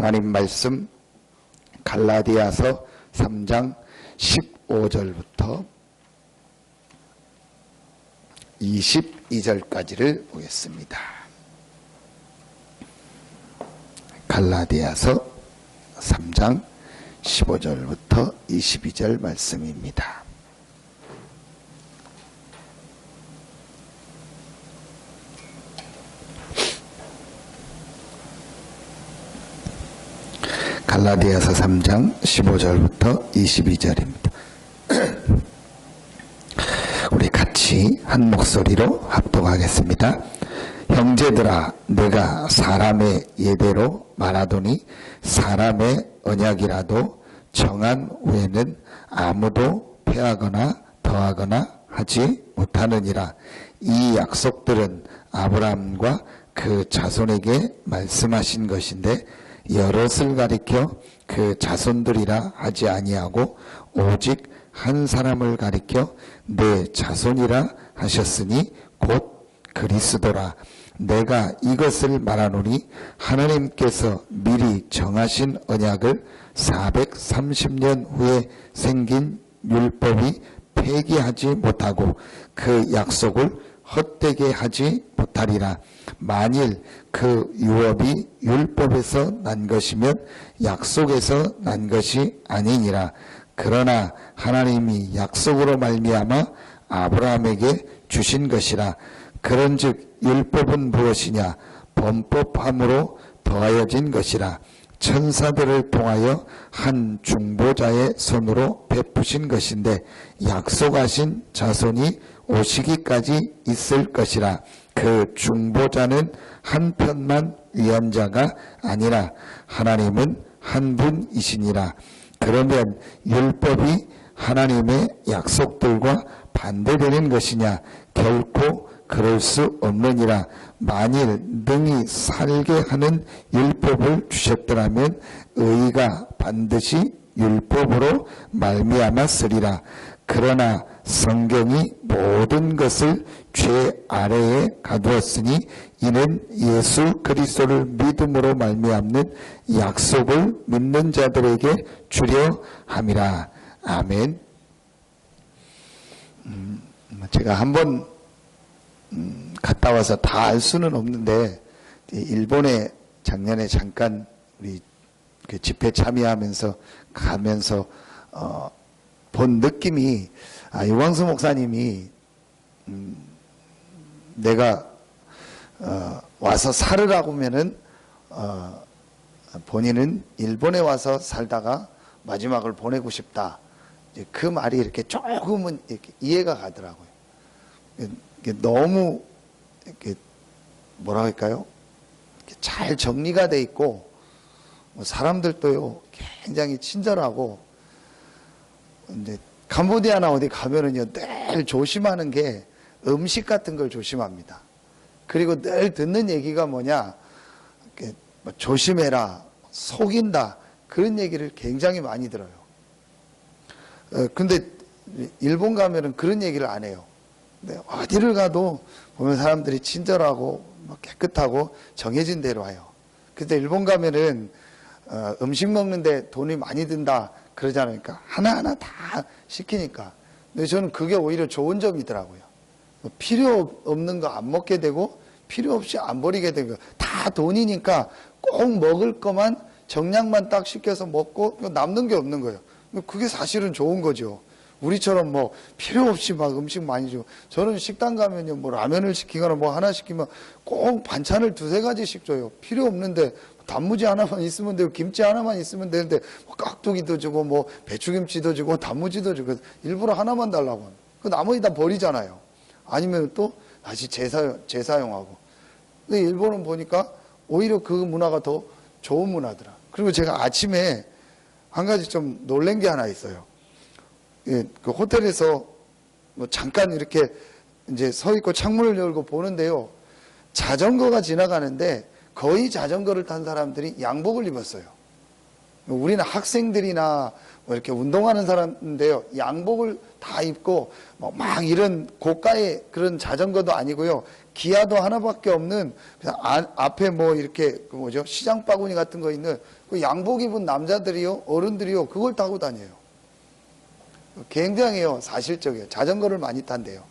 하나님 말씀 갈라디아서 3장 15절부터 22절까지를 보겠습니다. 갈라디아서 3장 15절부터 22절 말씀입니다. 갈라디아서 3장 15절부터 22절입니다. 우리 같이 한 목소리로 합독하겠습니다. 형제들아, 내가 사람의 예대로 말하더니 사람의 언약이라도 정한 후에는 아무도 패하거나 더하거나 하지 못하느니라. 이 약속들은 아브라함과 그 자손에게 말씀하신 것인데 여럿을 가리켜 그 자손들이라 하지 아니하고 오직 한 사람을 가리켜 내 자손이라 하셨으니 곧 그리스도라. 내가 이것을 말하노니 하나님께서 미리 정하신 언약을 430년 후에 생긴 율법이 폐기하지 못하고 그 약속을 헛되게 하지 못하리라. 만일 그 유업이 율법에서 난 것이면 약속에서 난 것이 아니니라. 그러나 하나님이 약속으로 말미암아 아브라함에게 주신 것이라. 그런즉 율법은 무엇이냐? 범법함으로 더하여진 것이라. 천사들을 통하여 한 중보자의 손으로 베푸신 것인데 약속하신 자손이 오시기까지 있을 것이라. 그 중보자는 한편만 위한 자가 아니라 하나님은 한 분이시니라. 그러면 율법이 하나님의 약속들과 반대되는 것이냐? 결코 그럴 수 없느니라. 만일 능히 살게 하는 율법을 주셨더라면 의가 반드시 율법으로 말미암았으리라. 그러나 성경이 모든 것을 죄 아래에 가두었으니 이는 예수 그리스도를 믿음으로 말미암는 약속을 믿는 자들에게 주려 함이라. 아멘. 제가 한번 갔다 와서 다 알 수는 없는데 일본에 작년에 잠깐 우리 그 집회 참여하면서 가면서 본 느낌이 유광수 목사님이 내가 와서 살으라고 하면은 본인은 일본에 와서 살다가 마지막을 보내고 싶다. 이제 그 말이 이렇게 조금은 이렇게 이해가 가더라고요. 이게 너무 이렇게 뭐라 할까요? 이렇게 잘 정리가 돼 있고 사람들도요 굉장히 친절하고. 이제 캄보디아나 어디 가면은요 늘 조심하는 게 음식 같은 걸 조심합니다. 그리고 늘 듣는 얘기가 뭐냐, 조심해라, 속인다, 그런 얘기를 굉장히 많이 들어요. 근데 일본 가면은 그런 얘기를 안 해요. 근데 어디를 가도 보면 사람들이 친절하고 깨끗하고 정해진 대로 와요. 근데 일본 가면은 음식 먹는데 돈이 많이 든다 그러잖아요. 그러니까 하나하나 다 시키니까. 근데 저는 그게 오히려 좋은 점이더라고요. 필요 없는 거 안 먹게 되고 필요 없이 안 버리게 되고 다 돈이니까 꼭 먹을 것만 정량만 딱 시켜서 먹고 남는 게 없는 거예요. 그게 사실은 좋은 거죠. 우리처럼 뭐 필요 없이 막 음식 많이 주고. 저는 식당 가면요 뭐 라면을 시키거나 뭐 하나 시키면 꼭 반찬을 두세 가지씩 줘요. 필요 없는데 단무지 하나만 있으면 되고 김치 하나만 있으면 되는데 뭐 깍두기도 주고 뭐 배추김치도 주고 단무지도 주고 일부러 하나만 달라고 하는. 그 나머지 다 버리잖아요. 아니면 또 다시 재사용하고. 근데 일본은 보니까 오히려 그 문화가 더 좋은 문화더라. 그리고 제가 아침에 한 가지 좀 놀란 게 하나 있어요. 예, 그 호텔에서 뭐 잠깐 이렇게 이제 서 있고 창문을 열고 보는데요. 자전거가 지나가는데 거의 자전거를 탄 사람들이 양복을 입었어요. 우리는 학생들이나 뭐 이렇게 운동하는 사람인데요. 양복을 다 입고 막 이런 고가의 그런 자전거도 아니고요. 기아도 하나밖에 없는 그냥 앞에 뭐 이렇게 그 뭐죠? 시장 바구니 같은 거 있는 그 양복 입은 남자들이요, 어른들이요, 그걸 타고 다녀요. 굉장히요 사실적이에요. 자전거를 많이 탄대요.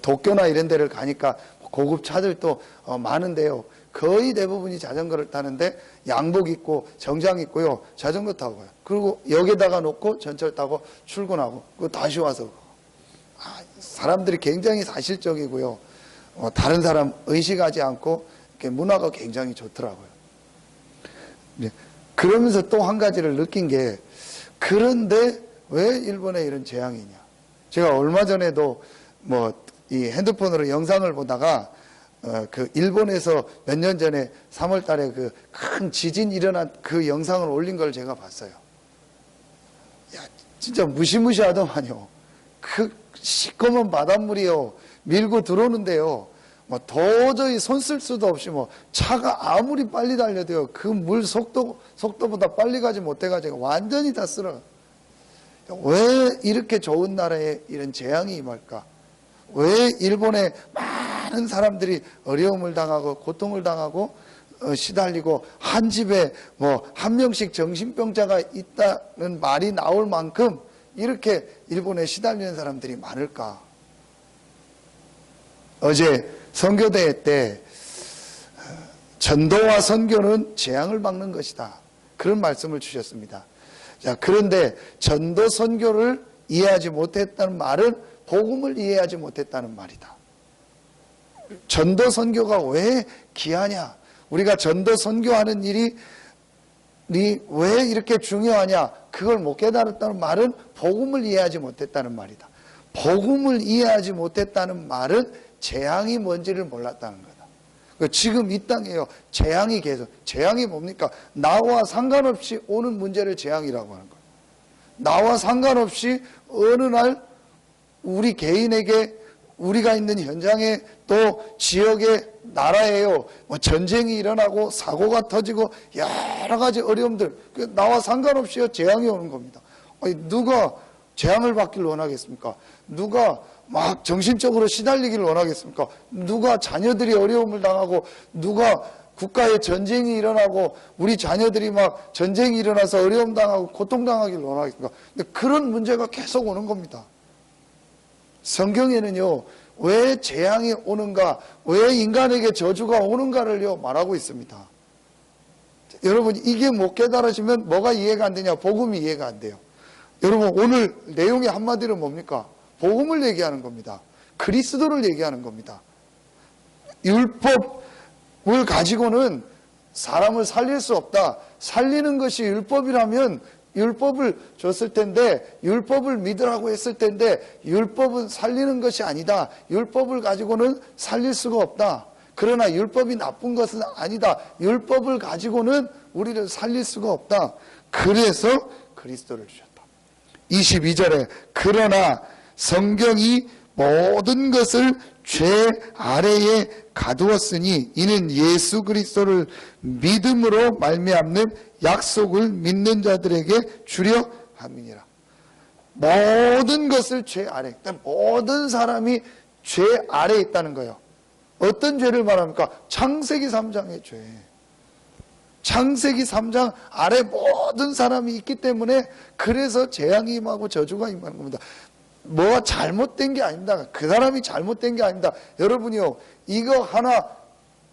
도쿄나 이런 데를 가니까 고급 차들도 많은데요. 거의 대부분이 자전거를 타는데 양복 입고 정장 입고요. 자전거 타고 가요. 그리고 역에다가 놓고 전철 타고 출근하고 그 다시 와서 사람들이 굉장히 사실적이고요. 다른 사람 의식하지 않고 이렇게 문화가 굉장히 좋더라고요. 그러면서 또 한 가지를 느낀 게 그런데 왜 일본에 이런 재앙이냐. 제가 얼마 전에도 뭐 이 핸드폰으로 영상을 보다가 그 일본에서 몇 년 전에 3월 달에 그 큰 지진 일어난 그 영상을 올린 걸 제가 봤어요. 야, 진짜 무시무시하더만요. 그 시커먼 바닷물이요. 밀고 들어오는데요. 뭐 도저히 손 쓸 수도 없이 뭐 차가 아무리 빨리 달려도요. 그 물 속도보다 빨리 가지 못해가지고 완전히 다 쓸어. 왜 이렇게 좋은 나라에 이런 재앙이 임할까? 왜 일본에 많은 사람들이 어려움을 당하고 고통을 당하고 시달리고 한 집에 뭐 한 명씩 정신병자가 있다는 말이 나올 만큼 이렇게 일본에 시달리는 사람들이 많을까? 어제 선교대회 때 전도와 선교는 재앙을 막는 것이다. 그런 말씀을 주셨습니다. 자, 그런데 전도 선교를 이해하지 못했다는 말은 복음을 이해하지 못했다는 말이다. 전도 선교가 왜 귀하냐? 우리가 전도 선교하는 일이 왜 이렇게 중요하냐? 그걸 못 깨달았다는 말은 복음을 이해하지 못했다는 말이다. 복음을 이해하지 못했다는 말은 재앙이 뭔지를 몰랐다는 거다. 지금 이 땅에요. 재앙이 계속. 재앙이 뭡니까? 나와 상관없이 오는 문제를 재앙이라고 하는 거예요. 나와 상관없이 어느 날 우리 개인에게 우리가 있는 현장에 또 지역에 나라에요. 뭐 전쟁이 일어나고 사고가 터지고 여러 가지 어려움들 나와 상관없이요 재앙이 오는 겁니다. 아니, 누가 재앙을 받기를 원하겠습니까? 누가 막 정신적으로 시달리기를 원하겠습니까? 누가 자녀들이 어려움을 당하고 누가 국가에 전쟁이 일어나고 우리 자녀들이 막 전쟁이 일어나서 어려움 당하고 고통 당하기를 원하겠습니까? 근데 그런 문제가 계속 오는 겁니다. 성경에는요, 왜 재앙이 오는가, 왜 인간에게 저주가 오는가를요, 말하고 있습니다. 여러분, 이게 못 깨달으시면 뭐가 이해가 안 되냐? 복음이 이해가 안 돼요. 여러분, 오늘 내용이 한마디로 뭡니까? 복음을 얘기하는 겁니다. 그리스도를 얘기하는 겁니다. 율법을 가지고는 사람을 살릴 수 없다. 살리는 것이 율법이라면 율법을 줬을 텐데 율법을 믿으라고 했을 텐데 율법은 살리는 것이 아니다. 율법을 가지고는 살릴 수가 없다. 그러나 율법이 나쁜 것은 아니다. 율법을 가지고는 우리를 살릴 수가 없다. 그래서 그리스도를 주셨다. 22절에 그러나 성경이 모든 것을 죄 아래에 가두었으니 이는 예수 그리스도를 믿음으로 말미암는 약속을 믿는 자들에게 주려 함이니라. 모든 것을 죄 아래, 모든 사람이 죄 아래에 있다는 거예요. 어떤 죄를 말합니까? 창세기 3장의 죄. 창세기 3장 아래 모든 사람이 있기 때문에 그래서 재앙이 임하고 저주가 임하는 겁니다. 뭐가 잘못된 게 아닙니다. 그 사람이 잘못된 게 아닙니다. 여러분이요, 이거 하나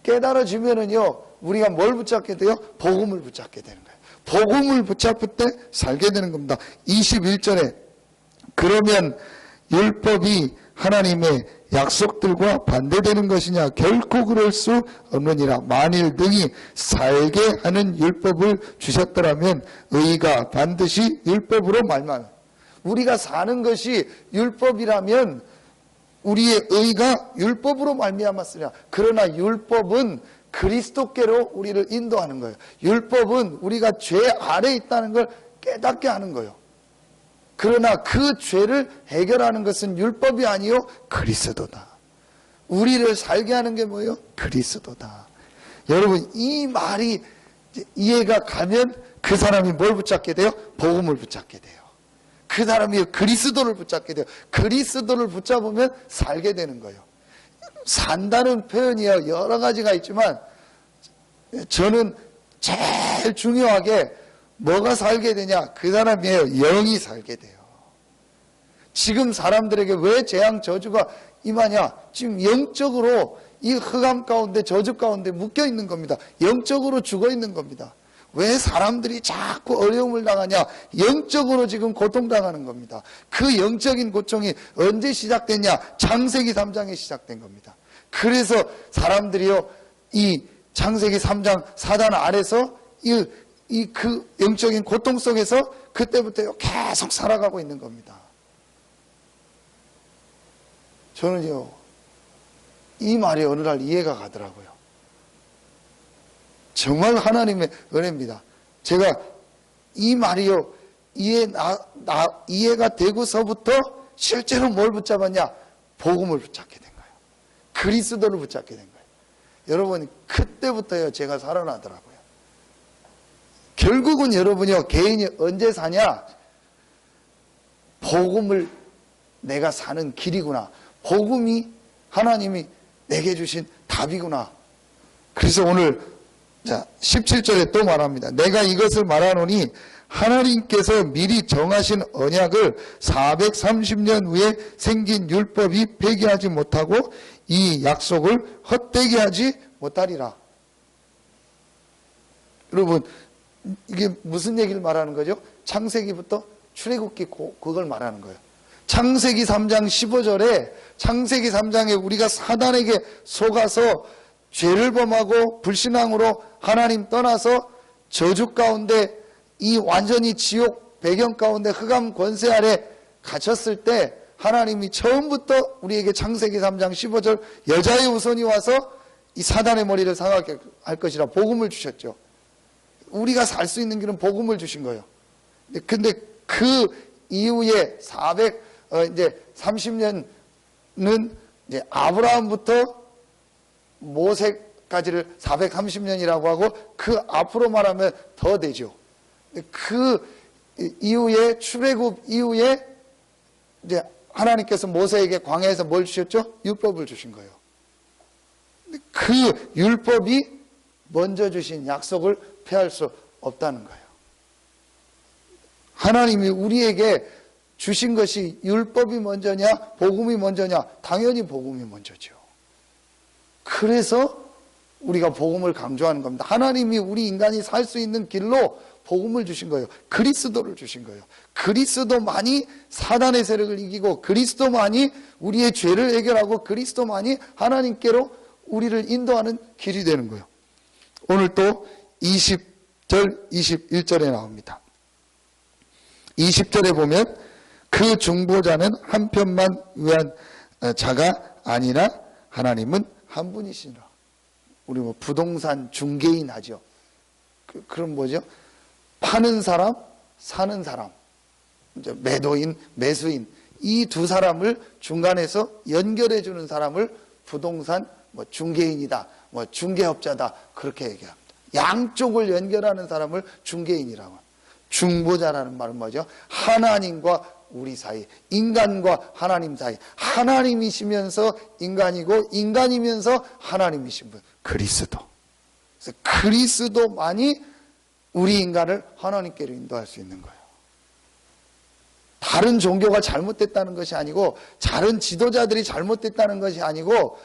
깨달아지면은요, 우리가 뭘 붙잡게 돼요? 복음을 붙잡게 되는 거예요. 복음을 붙잡을 때 살게 되는 겁니다. 21절에 그러면 율법이 하나님의 약속들과 반대되는 것이냐? 결코 그럴 수 없느니라. 만일 능히 살게 하는 율법을 주셨더라면 의가 반드시 율법으로 말만. 우리가 사는 것이 율법이라면 우리의 의가 율법으로 말미암았으냐. 그러나 율법은 그리스도께로 우리를 인도하는 거예요. 율법은 우리가 죄 아래에 있다는 걸 깨닫게 하는 거예요. 그러나 그 죄를 해결하는 것은 율법이 아니요 그리스도다. 우리를 살게 하는 게 뭐예요? 그리스도다. 여러분, 이 말이 이해가 가면 그 사람이 뭘 붙잡게 돼요? 복음을 붙잡게 돼요. 그 사람이 그리스도를 붙잡게 돼요. 그리스도를 붙잡으면 살게 되는 거예요. 산다는 표현이요, 여러 가지가 있지만 저는 제일 중요하게 뭐가 살게 되냐? 그 사람이에요. 영이 살게 돼요. 지금 사람들에게 왜 재앙 저주가 임하냐? 지금 영적으로 이 흑암 가운데, 저주 가운데 묶여 있는 겁니다. 영적으로 죽어 있는 겁니다. 왜 사람들이 자꾸 어려움을 당하냐? 영적으로 지금 고통당하는 겁니다. 그 영적인 고통이 언제 시작됐냐? 창세기 3장에 시작된 겁니다. 그래서 사람들이요, 이 창세기 3장 사단 아래서 그 영적인 고통 속에서 그때부터 계속 살아가고 있는 겁니다. 저는요, 이 말이 어느 날 이해가 가더라고요. 정말 하나님의 은혜입니다. 제가 이 말이요, 이해가 되고서부터 실제로 뭘 붙잡았냐? 복음을 붙잡게 된 거예요. 그리스도를 붙잡게 된 거예요. 여러분, 그때부터요, 제가 살아나더라고요. 결국은 여러분이요, 개인이 언제 사냐? 복음을 내가 사는 길이구나. 복음이 하나님이 내게 주신 답이구나. 그래서 오늘 17절에 또 말합니다. 내가 이것을 말하노니 하나님께서 미리 정하신 언약을 430년 후에 생긴 율법이 폐기하지 못하고 이 약속을 헛되게 하지 못하리라. 여러분, 이게 무슨 얘기를 말하는 거죠? 창세기부터 출애굽기 그걸 말하는 거예요. 창세기 3장 15절에 창세기 3장에 우리가 사단에게 속아서 죄를 범하고 불신앙으로 하나님 떠나서 저주 가운데 이 완전히 지옥 배경 가운데 흑암 권세 아래 갇혔을 때 하나님이 처음부터 우리에게 창세기 3장 15절 여자의 후손이 와서 이 사단의 머리를 상하게 할 것이라 복음을 주셨죠. 우리가 살 수 있는 길은 복음을 주신 거예요. 근데 그 이후에 30년은 이제 아브라함부터 모세까지를 430년이라고 하고 그 앞으로 말하면 더 되죠. 그 이후에 출애굽 이후에 이제 하나님께서 모세에게 광야에서 뭘 주셨죠? 율법을 주신 거예요. 그 율법이 먼저 주신 약속을 폐할 수 없다는 거예요. 하나님이 우리에게 주신 것이 율법이 먼저냐 복음이 먼저냐? 당연히 복음이 먼저죠. 그래서 우리가 복음을 강조하는 겁니다. 하나님이 우리 인간이 살 수 있는 길로 복음을 주신 거예요. 그리스도를 주신 거예요. 그리스도만이 사단의 세력을 이기고 그리스도만이 우리의 죄를 해결하고 그리스도만이 하나님께로 우리를 인도하는 길이 되는 거예요. 오늘 또 20절 21절에 나옵니다. 20절에 보면 그 중보자는 한편만 위한 자가 아니라 하나님은 한 분이시니라. 우리 뭐 부동산 중개인 하죠. 그럼 뭐죠? 파는 사람, 사는 사람, 이제 매도인, 매수인 이 두 사람을 중간에서 연결해 주는 사람을 부동산 뭐 중개인이다, 뭐 중개업자다 그렇게 얘기합니다. 양쪽을 연결하는 사람을 중개인이라고 합니다. 중보자라는 말은 뭐죠? 하나님과 우리 사이, 인간과 하나님 사이, 하나님이시면서 인간이고 인간이면서 하나님이신 분, 그리스도. 그래서 그리스도만이 우리 인간을 하나님께로 인도할 수 있는 거예요. 다른 종교가 잘못됐다는 것이 아니고 다른 지도자들이 잘못됐다는 것이 아니고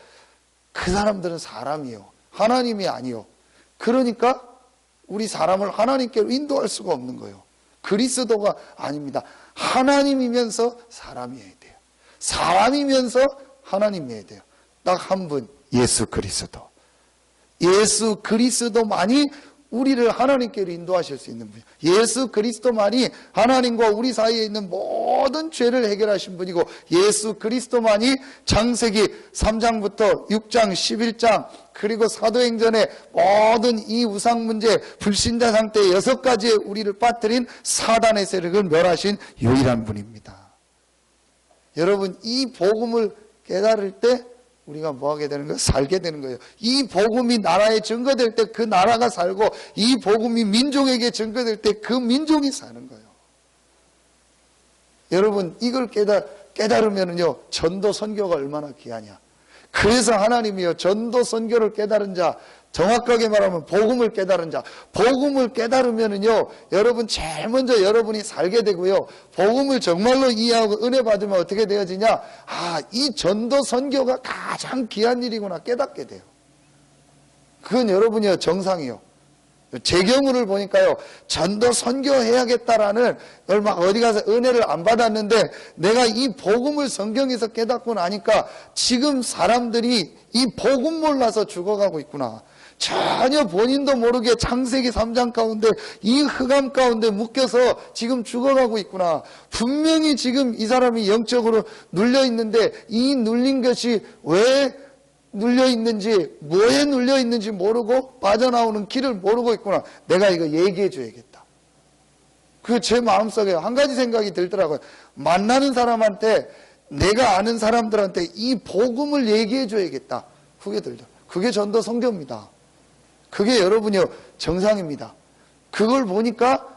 그 사람들은 사람이요. 하나님이 아니요. 그러니까 우리 사람을 하나님께로 인도할 수가 없는 거예요. 그리스도가 아닙니다. 하나님이면서 사람이어야 돼요. 사람이면서 하나님이어야 돼요. 딱 한 분, 예수 그리스도. 예수 그리스도만이 우리를 하나님께로 인도하실 수 있는 분이에요. 예수 그리스도만이 하나님과 우리 사이에 있는 모든 죄를 해결하신 분이고 예수 그리스도만이 창세기 3장부터 6장, 11장 그리고 사도행전의 모든 이 우상 문제, 불신자 상태 6가지에 우리를 빠뜨린 사단의 세력을 멸하신 유일한 분입니다. 여러분, 이 복음을 깨달을 때 우리가 뭐 하게 되는 거예요? 살게 되는 거예요. 이 복음이 나라에 증거될 때 그 나라가 살고 이 복음이 민족에게 증거될 때 그 민족이 사는 거예요. 여러분, 이걸 깨달으면요 전도 선교가 얼마나 귀하냐. 그래서 하나님이요, 전도 선교를 깨달은 자, 정확하게 말하면 복음을 깨달은 자, 복음을 깨달으면은요, 여러분 제일 먼저 여러분이 살게 되고요, 복음을 정말로 이해하고 은혜 받으면 어떻게 되어지냐? 이 전도 선교가 가장 귀한 일이구나 깨닫게 돼요. 그건 여러분이요, 정상이요. 제 경우를 보니까요, 전도 선교해야겠다라는 얼마 어디 가서 은혜를 안 받았는데 내가 이 복음을 성경에서 깨닫고 나니까 지금 사람들이 이 복음 몰라서 죽어가고 있구나. 전혀 본인도 모르게 창세기 3장 가운데 이 흑암 가운데 묶여서 지금 죽어가고 있구나. 분명히 지금 이 사람이 영적으로 눌려 있는데 이 눌린 것이 왜 눌려 있는지, 뭐에 눌려 있는지 모르고 빠져나오는 길을 모르고 있구나. 내가 이거 얘기해 줘야겠다. 그 제 마음속에 한 가지 생각이 들더라고요. 만나는 사람한테, 내가 아는 사람들한테 이 복음을 얘기해 줘야겠다. 그게 들더라고요. 그게 전도 선교입니다. 그게 여러분이요, 정상입니다. 그걸 보니까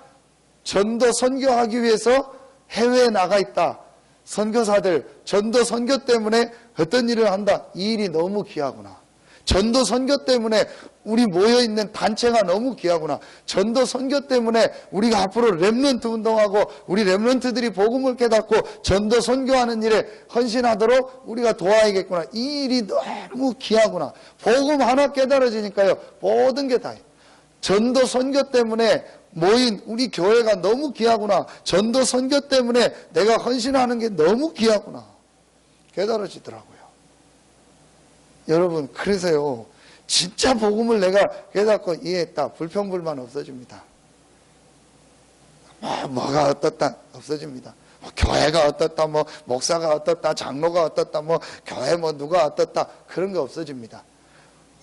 전도 선교하기 위해서 해외에 나가 있다. 선교사들, 전도 선교 때문에 어떤 일을 한다. 이 일이 너무 귀하구나. 전도 선교 때문에 우리 모여있는 단체가 너무 귀하구나. 전도 선교 때문에 우리가 앞으로 렘넌트 운동하고 우리 렘넌트들이 복음을 깨닫고 전도 선교하는 일에 헌신하도록 우리가 도와야겠구나. 이 일이 너무 귀하구나. 복음 하나 깨달아지니까요, 모든 게 다예요. 전도 선교 때문에 모인 우리 교회가 너무 귀하구나. 전도 선교 때문에 내가 헌신하는 게 너무 귀하구나. 깨달아지더라고요. 여러분, 그래서요, 진짜 복음을 내가 깨닫고 이해했다. 불평불만 없어집니다. 뭐가 어떻다 없어집니다. 교회가 어떻다, 목사가 어떻다, 장로가 어떻다, 교회 누가 어떻다, 그런 거 없어집니다.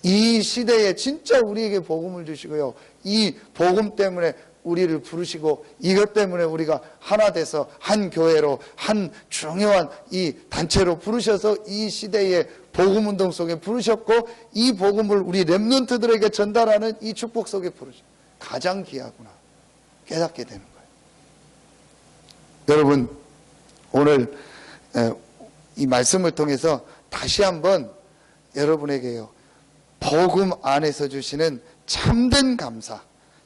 이 시대에 진짜 우리에게 복음을 주시고요, 이 복음 때문에 우리를 부르시고 이것 때문에 우리가 하나 돼서 한 교회로, 한 중요한 이 단체로 부르셔서 이 시대의 복음운동 속에 부르셨고 이 복음을 우리 렘넌트들에게 전달하는 이 축복 속에 부르셨고 가장 귀하구나 깨닫게 되는 거예요. 여러분, 오늘 이 말씀을 통해서 다시 한번 여러분에게요, 복음 안에서 주시는 참된 감사,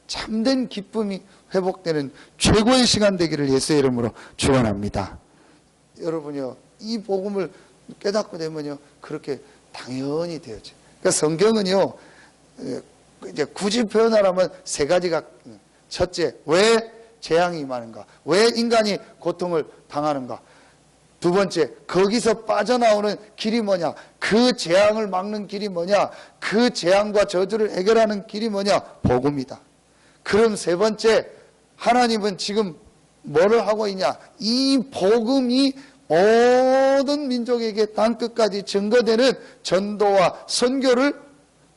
참된 기쁨이 회복되는 최고의 시간 되기를 예수의 이름으로 축원합니다. 여러분요, 이 복음을 깨닫고 되면요, 그렇게 당연히 되어져요. 그러니까 성경은요, 이제 굳이 표현하라면 세 가지가, 첫째, 왜 재앙이 임하는가? 왜 인간이 고통을 당하는가? 두 번째, 거기서 빠져나오는 길이 뭐냐? 그 재앙을 막는 길이 뭐냐? 그 재앙과 저주를 해결하는 길이 뭐냐? 복음이다. 그럼 세 번째, 하나님은 지금 뭐를 하고 있냐? 이 복음이 모든 민족에게 땅끝까지 증거되는 전도와 선교를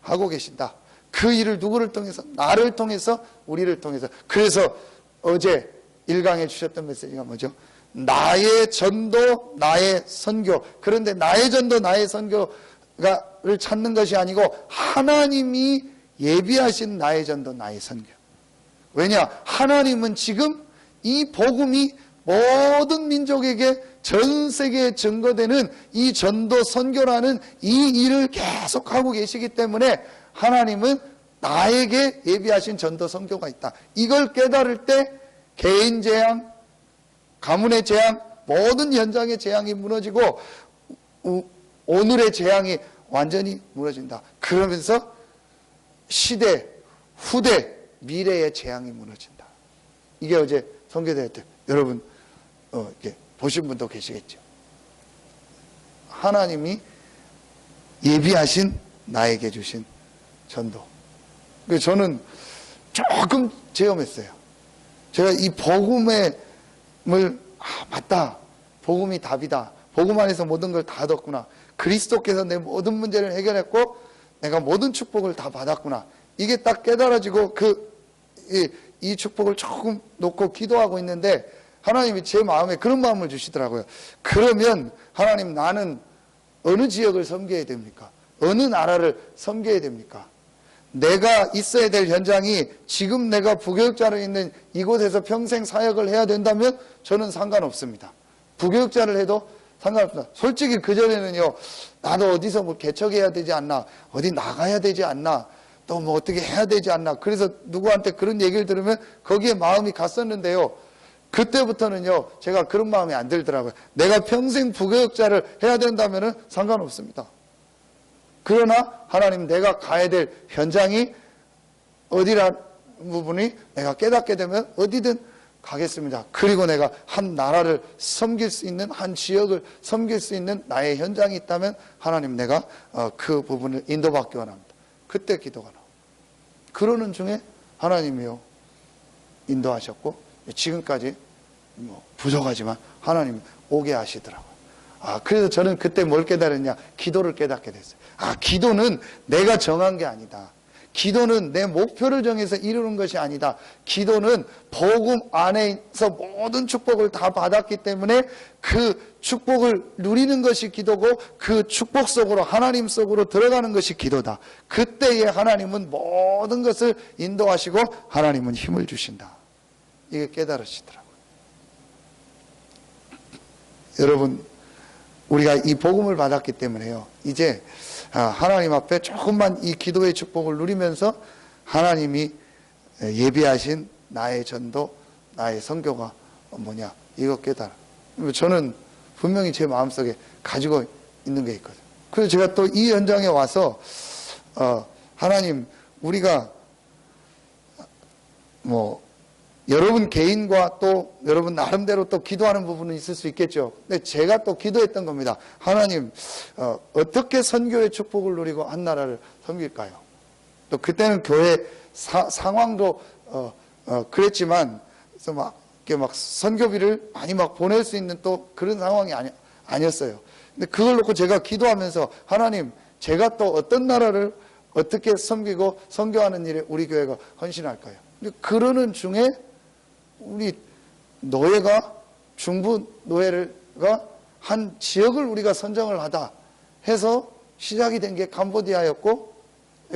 하고 계신다. 그 일을 누구를 통해서? 나를 통해서, 우리를 통해서. 그래서 어제 1강에 주셨던 메시지가 뭐죠? 나의 전도, 나의 선교. 그런데 나의 전도, 나의 선교를 찾는 것이 아니고 하나님이 예비하신 나의 전도, 나의 선교. 왜냐? 하나님은 지금 이 복음이 모든 민족에게 전 세계에 증거되는 이 전도 선교라는 이 일을 계속하고 계시기 때문에 하나님은 나에게 예비하신 전도 선교가 있다. 이걸 깨달을 때 개인 재앙, 가문의 재앙, 모든 현장의 재앙이 무너지고 오늘의 재앙이 완전히 무너진다. 그러면서 시대, 후대, 미래의 재앙이 무너진다. 이게 어제 선교대회 때 여러분 이렇게 보신 분도 계시겠죠. 하나님이 예비하신 나에게 주신 전도. 그래서 저는 조금 체험했어요. 제가 이 복음을 맞다. 복음이 답이다. 복음 안에서 모든 걸 다 얻었구나. 그리스도께서 내 모든 문제를 해결했고 내가 모든 축복을 다 받았구나. 이게 딱 깨달아지고 이 축복을 조금 놓고 기도하고 있는데 하나님이 제 마음에 그런 마음을 주시더라고요. 그러면 하나님, 나는 어느 지역을 섬겨야 됩니까? 어느 나라를 섬겨야 됩니까? 내가 있어야 될 현장이 지금 내가 부교육자로 있는 이곳에서 평생 사역을 해야 된다면 저는 상관없습니다. 부교육자를 해도 상관없습니다. 솔직히 그전에는요, 나도 어디서 뭐 개척해야 되지 않나, 어디 나가야 되지 않나, 또 뭐 어떻게 해야 되지 않나, 그래서 누구한테 그런 얘기를 들으면 거기에 마음이 갔었는데요. 그때부터는요, 제가 그런 마음이 안 들더라고요. 내가 평생 부교육자를 해야 된다면은 상관없습니다. 그러나 하나님, 내가 가야 될 현장이 어디란 부분이 내가 깨닫게 되면 어디든 가겠습니다. 그리고 내가 한 나라를 섬길 수 있는, 한 지역을 섬길 수 있는 나의 현장이 있다면 하나님, 내가 그 부분을 인도받기 원합니다. 그때 기도가 나옵니다. 그러는 중에 하나님이요, 인도하셨고 지금까지 뭐 부족하지만 하나님이 오게 하시더라고요. 그래서 저는 그때 뭘 깨달았냐, 기도를 깨닫게 됐어요. 기도는 내가 정한 게 아니다. 기도는 내 목표를 정해서 이루는 것이 아니다. 기도는 복음 안에서 모든 축복을 다 받았기 때문에 그 축복을 누리는 것이 기도고, 그 축복 속으로, 하나님 속으로 들어가는 것이 기도다. 그때에 하나님은 모든 것을 인도하시고 하나님은 힘을 주신다. 이게 깨달으시더라고요. 여러분, 우리가 이 복음을 받았기 때문에요, 이제 하나님 앞에 조금만 이 기도의 축복을 누리면서 하나님이 예비하신 나의 전도, 나의 선교가 뭐냐, 이거 깨달아. 저는 분명히 제 마음속에 가지고 있는 게 있거든요. 그래서 제가 또 이 현장에 와서 하나님, 우리가 뭐 여러분 개인과 또 여러분 나름대로 또 기도하는 부분은 있을 수 있겠죠. 근데 제가 또 기도했던 겁니다. 하나님, 어떻게 선교의 축복을 누리고 한 나라를 섬길까요? 또 그때는 교회 상황도 그랬지만, 그래서 막 선교비를 많이 막 보낼 수 있는 또 그런 상황이 아니었어요. 근데 그걸 놓고 제가 기도하면서, 하나님, 제가 또 어떤 나라를 어떻게 섬기고 선교하는 일에 우리 교회가 헌신할까요? 근데 그러는 중에 우리 노예가, 중부 노예가 한 지역을 우리가 선정을 하다 해서 시작이 된 게 캄보디아였고,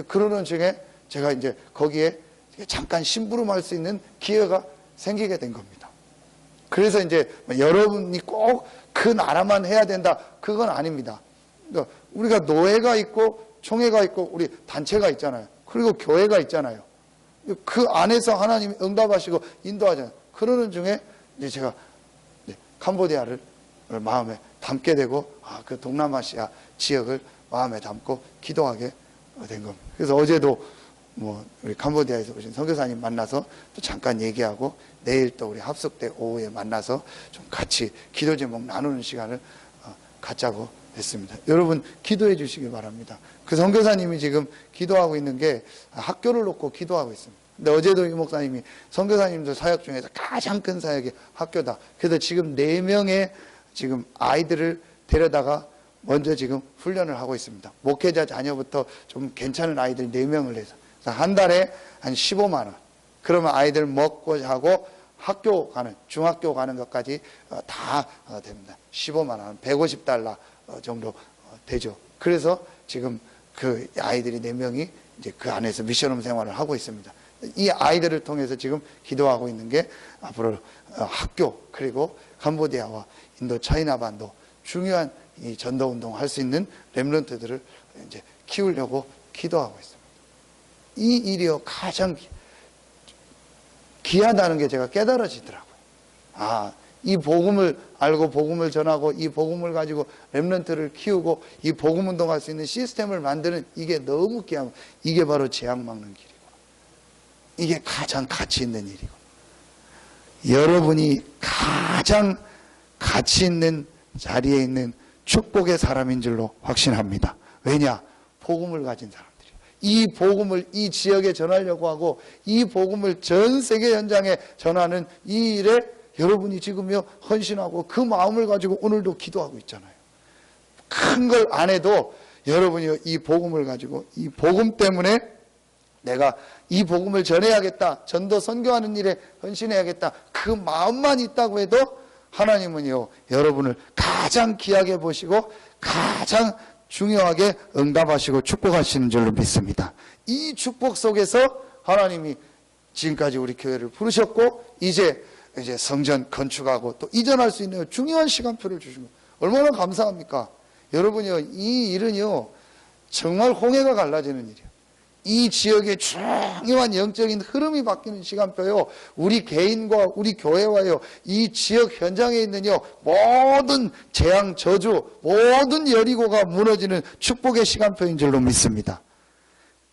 그러는 중에 제가 이제 거기에 잠깐 심부름할 수 있는 기회가 생기게 된 겁니다. 그래서 이제 여러분이 꼭 그 나라만 해야 된다, 그건 아닙니다. 그러니까 우리가 노예가 있고 총회가 있고 우리 단체가 있잖아요. 그리고 교회가 있잖아요. 그 안에서 하나님이 응답하시고 인도하잖아요. 그러는 중에 이제 제가 캄보디아를 마음에 담게 되고, 그 동남아시아 지역을 마음에 담고 기도하게 된 겁니다. 그래서 어제도 뭐 우리 캄보디아에서 오신 선교사님 만나서 또 잠깐 얘기하고, 내일 또 우리 합숙대 오후에 만나서 좀 같이 기도 제목 나누는 시간을 갖자고 했습니다. 여러분, 기도해 주시기 바랍니다. 그 선교사님이 지금 기도하고 있는 게 학교를 놓고 기도하고 있습니다. 근데 어제도 이 목사님이, 선교사님들 사역 중에서 가장 큰 사역이 학교다. 그래서 지금 4명의 지금 아이들을 데려다가 먼저 지금 훈련을 하고 있습니다. 목회자 자녀부터 좀 괜찮은 아이들 4명을 해서 한 달에 한 15만 원. 그러면 아이들 먹고 자고 학교 가는, 중학교 가는 것까지 다 됩니다. 15만 원, 150달러 정도 되죠. 그래서 지금 그 아이들이 4명이 이제 그 안에서 미션홈 생활을 하고 있습니다. 이 아이들을 통해서 지금 기도하고 있는 게 앞으로 학교, 그리고 캄보디아와 인도 차이나반도 중요한 이 전도 운동 할 수 있는 렘넌트들을 이제 키우려고 기도하고 있습니다. 이 일이요, 가장 귀하다는 게 제가 깨달아지더라고요. 이 복음을 알고 복음을 전하고 이 복음을 가지고 렘넌트를 키우고 이 복음 운동할 수 있는 시스템을 만드는, 이게 너무 귀하고, 이게 바로 재앙 막는 길이고, 이게 가장 가치 있는 일이고, 여러분이 가장 가치 있는 자리에 있는 축복의 사람인 줄로 확신합니다. 왜냐? 복음을 가진 사람들이에요. 이 복음을 이 지역에 전하려고 하고, 이 복음을 전 세계 현장에 전하는 이 일에 여러분이 지금요 헌신하고 그 마음을 가지고 오늘도 기도하고 있잖아요. 큰 걸 안 해도 여러분이 이 복음을 가지고, 이 복음 때문에 내가 이 복음을 전해야겠다, 전도 선교하는 일에 헌신해야겠다, 그 마음만 있다고 해도 하나님은요 여러분을 가장 귀하게 보시고 가장 중요하게 응답하시고 축복하시는 줄로 믿습니다. 이 축복 속에서 하나님이 지금까지 우리 교회를 부르셨고, 이제 성전 건축하고 또 이전할 수 있는 중요한 시간표를 주신 거예요. 얼마나 감사합니까? 여러분요, 이 일은요, 정말 홍해가 갈라지는 일이에요. 이 지역의 중요한 영적인 흐름이 바뀌는 시간표요. 우리 개인과 우리 교회와요. 이 지역 현장에 있는요. 모든 재앙, 저주, 모든 여리고가 무너지는 축복의 시간표인 줄로 믿습니다.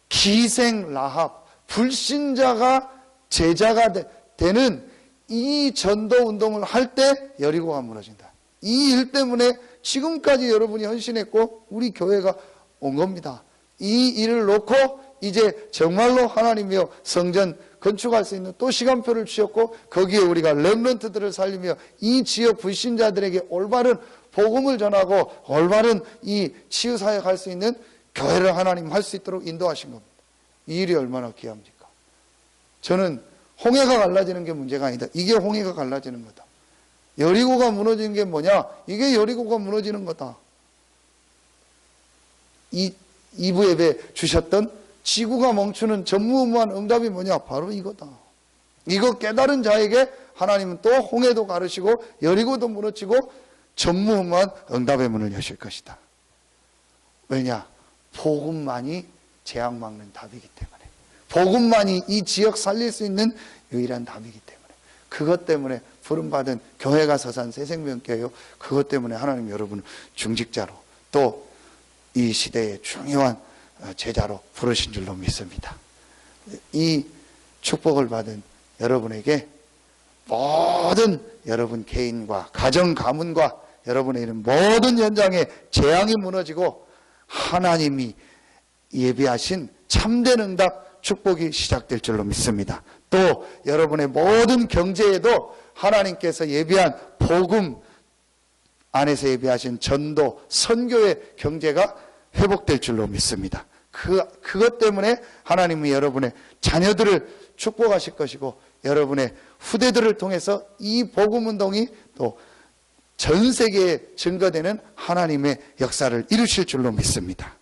기생 라합, 불신자가 제자가 되는 이 전도 운동을 할 때 여리고가 무너진다. 이 일 때문에 지금까지 여러분이 헌신했고 우리 교회가 온 겁니다. 이 일을 놓고 이제 정말로 하나님이여 성전 건축할 수 있는 또 시간표를 주셨고 거기에 우리가 렘넌트들을 살리며 이 지역 불신자들에게 올바른 복음을 전하고 올바른 이 치유사역 할 수 있는 교회를 하나님 할 수 있도록 인도하신 겁니다. 이 일이 얼마나 귀합니까? 저는 홍해가 갈라지는 게 문제가 아니다. 이게 홍해가 갈라지는 거다. 여리고가 무너지는 게 뭐냐? 이게 여리고가 무너지는 거다. 2부 예배 주셨던 지구가 멈추는 전무후무한 응답이 뭐냐? 바로 이거다. 이거 깨달은 자에게 하나님은 또 홍해도 가르시고 여리고도 무너지고 전무후무한 응답의 문을 여실 것이다. 왜냐? 복음만이 재앙 막는 답이기 때문에, 복음만이 이 지역 살릴 수 있는 유일한 답이기 때문에, 그것 때문에 부름받은 교회가 서산 새생명교회요. 그것 때문에 하나님 여러분을 중직자로 또 이 시대의 중요한 제자로 부르신 줄로 믿습니다. 이 축복을 받은 여러분에게 모든 여러분 개인과 가정 가문과 여러분의 이런 모든 현장에 재앙이 무너지고 하나님이 예비하신 참된 응답 축복이 시작될 줄로 믿습니다. 또 여러분의 모든 경제에도 하나님께서 예비한 복음 안에서 예비하신 전도, 선교의 경제가 회복될 줄로 믿습니다. 그것 때문에 하나님이 여러분의 자녀들을 축복하실 것이고 여러분의 후대들을 통해서 이 복음운동이 또 전 세계에 증거되는 하나님의 역사를 이루실 줄로 믿습니다.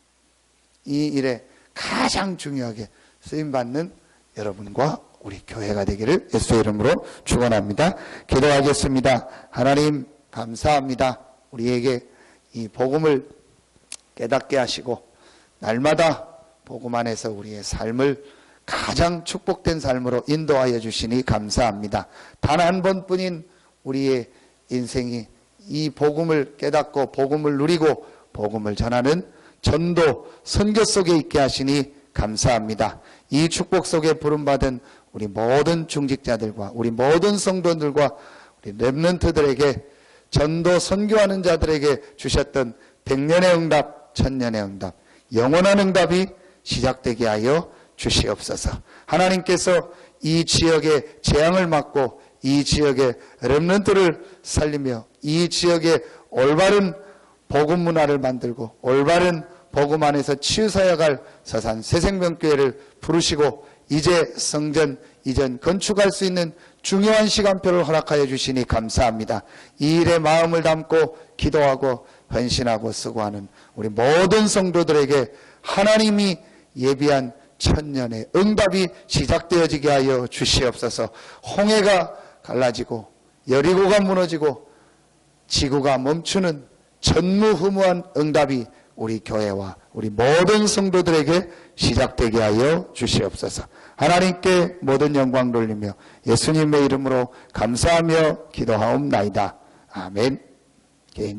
이 일에 가장 중요하게 쓰임받는 여러분과 우리 교회가 되기를 예수의 이름으로 축원합니다. 기도하겠습니다. 하나님 감사합니다. 우리에게 이 복음을 깨닫게 하시고 날마다 복음 안에서 우리의 삶을 가장 축복된 삶으로 인도하여 주시니 감사합니다. 단 한 번뿐인 우리의 인생이 이 복음을 깨닫고 복음을 누리고 복음을 전하는 전도, 선교 속에 있게 하시니 감사합니다. 이 축복 속에 부름받은 우리 모든 중직자들과 우리 모든 성도들과 우리 렘넌트들에게 전도, 선교하는 자들에게 주셨던 100년의 응답, 1000년의 응답, 영원한 응답이 시작되게 하여 주시옵소서. 하나님께서 이 지역의 재앙을 막고 이 지역의 렘넌트를 살리며 이 지역의 올바른 복음 문화를 만들고 올바른 복음 안에서 치유사역할 서산 새생명교회를 부르시고 이제 성전 이전 건축할 수 있는 중요한 시간표를 허락하여 주시니 감사합니다. 이 일에 마음을 담고 기도하고 헌신하고 수고하는 우리 모든 성도들에게 하나님이 예비한 천년의 응답이 시작되어지게 하여 주시옵소서. 홍해가 갈라지고 여리고가 무너지고 지구가 멈추는 전무후무한 응답이 우리 교회와 우리 모든 성도들에게 시작되게 하여 주시옵소서. 하나님께 모든 영광 돌리며 예수님의 이름으로 감사하며 기도하옵나이다. 아멘. 개인